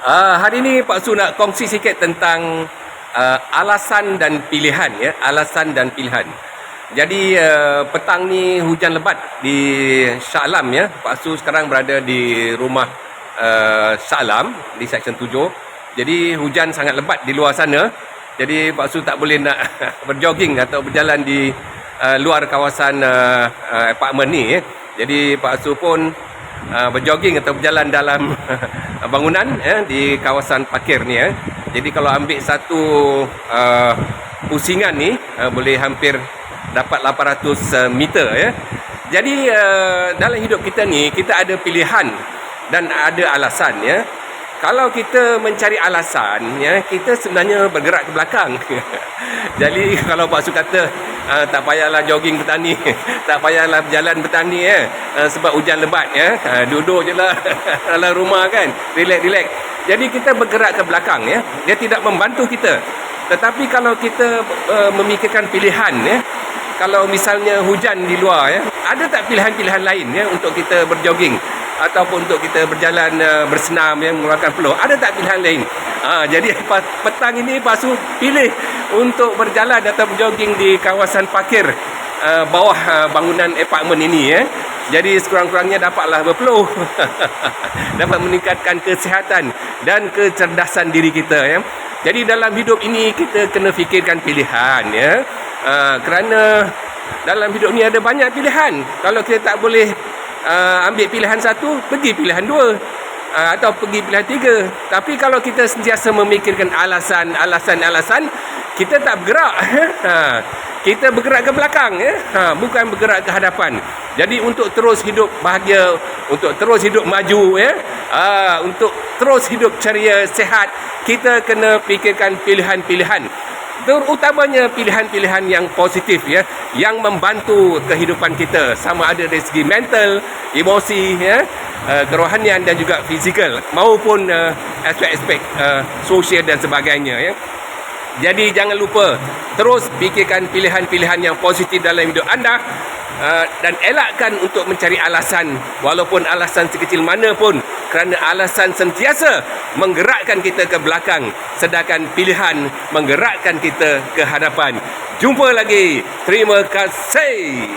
Hari ini Pak Su nak kongsi sikit tentang alasan dan pilihan, ya, alasan dan pilihan. Jadi petang ni hujan lebat di Shah Alam, ya. Pak Su sekarang berada di rumah Shah Alam di Seksyen 7. Jadi hujan sangat lebat di luar sana. Jadi Pak Su tak boleh nak berjogging atau berjalan di luar kawasan apartmen ni, ya. Jadi Pak Su pun berjogging atau berjalan dalam bangunan, ya, di kawasan parkir ni, ya. Jadi kalau ambil satu pusingan ni boleh hampir dapat 800 meter, ya. Jadi dalam hidup kita ni kita ada pilihan dan ada alasan, ya. Kalau kita mencari alasan, ya, kita sebenarnya bergerak ke belakang. Jadi kalau Pak Su kata tak payahlah jogging petang ni, tak payahlah berjalan petang ni, ya, sebab hujan lebat, ya, duduk je lah dalam rumah kan, relax. Jadi kita bergerak ke belakang, ya. Dia tidak membantu kita. Tetapi kalau kita memikirkan pilihan, ya, kalau misalnya hujan di luar, ya, ada tak pilihan-pilihan lain, ya, untuk kita berjogging ataupun untuk kita berjalan bersenam, ya, mengeluarkan peluh? Ada tak pilihan lain? Jadi petang ini Pak Su pilih untuk berjalan atau berjogging di kawasan parkir bawah bangunan apartmen ini, ya. Jadi sekurang-kurangnya dapatlah berpeluh. Dapat meningkatkan kesihatan dan kecerdasan diri kita, ya. Jadi dalam hidup ini kita kena fikirkan pilihan, ya. Kerana dalam hidup ni ada banyak pilihan. Kalau kita tak boleh ambil pilihan satu, pergi pilihan dua, atau pergi pilihan tiga. Tapi kalau kita sentiasa memikirkan alasan, kita tak bergerak. Kita bergerak ke belakang, ya. Bukan bergerak ke hadapan. Jadi untuk terus hidup bahagia, untuk terus hidup maju, ya, untuk terus hidup ceria, sehat, kita kena fikirkan pilihan-pilihan, terutamanya pilihan-pilihan yang positif, ya, yang membantu kehidupan kita, sama ada dari segi mental, emosi, ya, kerohanian dan juga fizikal, maupun aspek-aspek sosial dan sebagainya, ya. Jadi jangan lupa terus fikirkan pilihan-pilihan yang positif dalam hidup anda, dan elakkan untuk mencari alasan, walaupun alasan sekecil mana pun, kerana alasan sentiasa menggerakkan kita ke belakang, sedangkan pilihan menggerakkan kita ke hadapan. Jumpa lagi. Terima kasih.